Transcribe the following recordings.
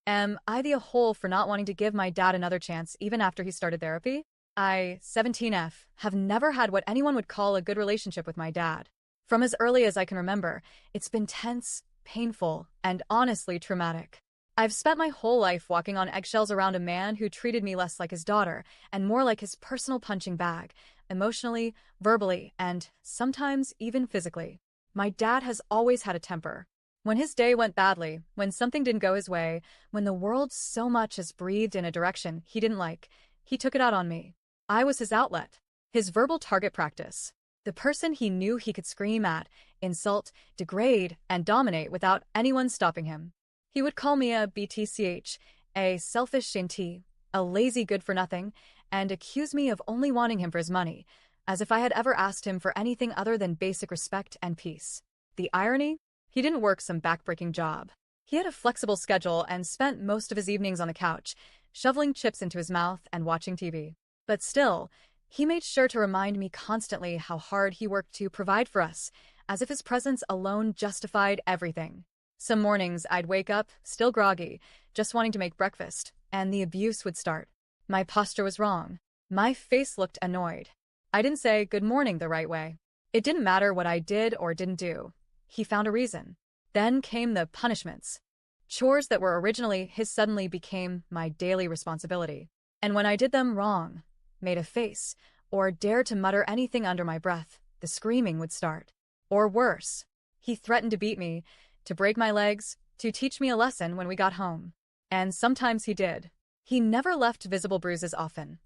Am I the a-hole for not wanting to give my dad another chance even after he started therapy? I, 17F, have never had what anyone would call a good relationship with my dad. From as early as I can remember, it's been tense, painful, and honestly traumatic. I've spent my whole life walking on eggshells around a man who treated me less like his daughter and more like his personal punching bag, emotionally, verbally, and sometimes even physically. My dad has always had a temper. When his day went badly, when something didn't go his way, when the world so much as breathed in a direction he didn't like, he took it out on me. I was his outlet, his verbal target practice, the person he knew he could scream at, insult, degrade, and dominate without anyone stopping him. He would call me a BTCH, a selfish shanty, a lazy good-for-nothing, and accuse me of only wanting him for his money, as if I had ever asked him for anything other than basic respect and peace. The irony? He didn't work some backbreaking job. He had a flexible schedule and spent most of his evenings on the couch, shoveling chips into his mouth and watching TV. But still, he made sure to remind me constantly how hard he worked to provide for us, as if his presence alone justified everything. Some mornings I'd wake up, still groggy, just wanting to make breakfast, and the abuse would start. My posture was wrong. My face looked annoyed. I didn't say good morning the right way. It didn't matter what I did or didn't do. He found a reason. Then came the punishments. Chores that were originally his suddenly became my daily responsibility. And when I did them wrong, made a face, or dared to mutter anything under my breath, the screaming would start. Or worse, he threatened to beat me, to break my legs, to teach me a lesson when we got home. And sometimes he did. He never left visible bruises often.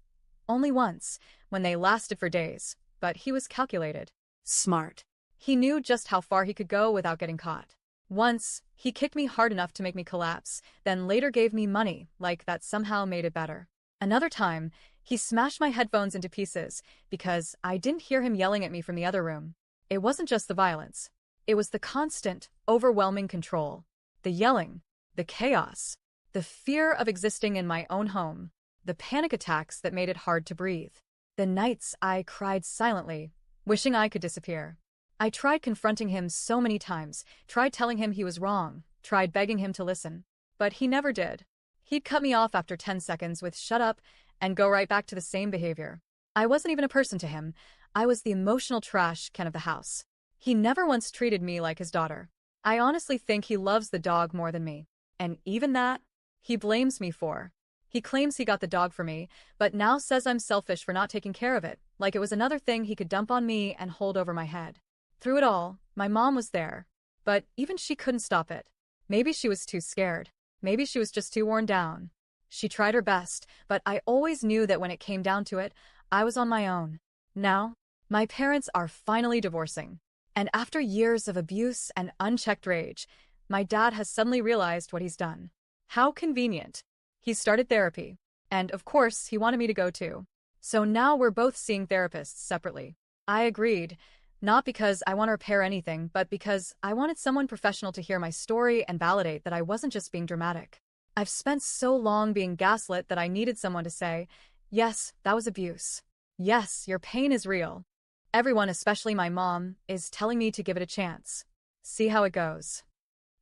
Only once, when they lasted for days, but he was calculated. Smart. He knew just how far he could go without getting caught. Once, he kicked me hard enough to make me collapse, then later gave me money, like that somehow made it better. Another time, he smashed my headphones into pieces because I didn't hear him yelling at me from the other room. It wasn't just the violence. It was the constant, overwhelming control. The yelling, the chaos, the fear of existing in my own home, the panic attacks that made it hard to breathe. The nights I cried silently, wishing I could disappear. I tried confronting him so many times, tried telling him he was wrong, tried begging him to listen. But he never did. He'd cut me off after 10 seconds with "shut up" and go right back to the same behavior. I wasn't even a person to him. I was the emotional trash can of the house. He never once treated me like his daughter. I honestly think he loves the dog more than me. And even that, he blames me for. He claims he got the dog for me, but now says I'm selfish for not taking care of it, like it was another thing he could dump on me and hold over my head. Through it all, my mom was there, but even she couldn't stop it. Maybe she was too scared. Maybe she was just too worn down. She tried her best, but I always knew that when it came down to it, I was on my own. Now, my parents are finally divorcing. And after years of abuse and unchecked rage, my dad has suddenly realized what he's done. How convenient. He started therapy. And of course, he wanted me to go too. So now we're both seeing therapists separately. I agreed. Not because I want to repair anything, but because I wanted someone professional to hear my story and validate that I wasn't just being dramatic. I've spent so long being gaslit that I needed someone to say, yes, that was abuse. Yes, your pain is real. Everyone, especially my mom, is telling me to give it a chance. See how it goes.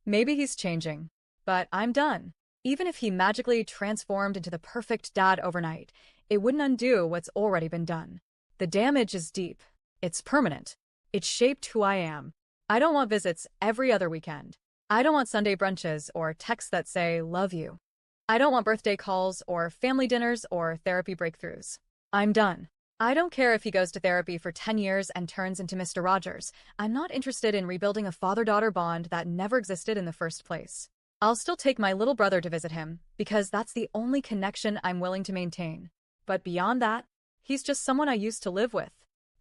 Maybe he's changing. But I'm done. Even if he magically transformed into the perfect dad overnight, it wouldn't undo what's already been done. The damage is deep. It's permanent. It shaped who I am. I don't want visits every other weekend. I don't want Sunday brunches or texts that say, love you. I don't want birthday calls or family dinners or therapy breakthroughs. I'm done. I don't care if he goes to therapy for 10 years and turns into Mr. Rogers. I'm not interested in rebuilding a father-daughter bond that never existed in the first place. I'll still take my little brother to visit him, because that's the only connection I'm willing to maintain. But beyond that, he's just someone I used to live with.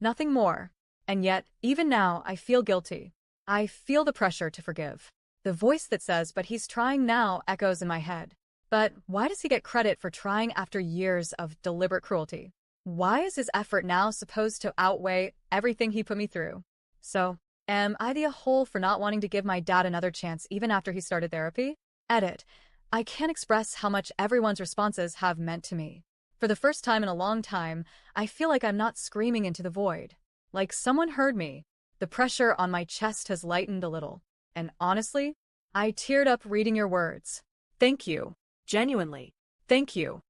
Nothing more. And yet, even now, I feel guilty. I feel the pressure to forgive. The voice that says, but he's trying now, echoes in my head. But why does he get credit for trying after years of deliberate cruelty? Why is his effort now supposed to outweigh everything he put me through? So, am I the a-hole for not wanting to give my dad another chance even after he started therapy? Edit. I can't express how much everyone's responses have meant to me. For the first time in a long time, I feel like I'm not screaming into the void. Like someone heard me. The pressure on my chest has lightened a little. And honestly, I teared up reading your words. Thank you. Genuinely. Thank you.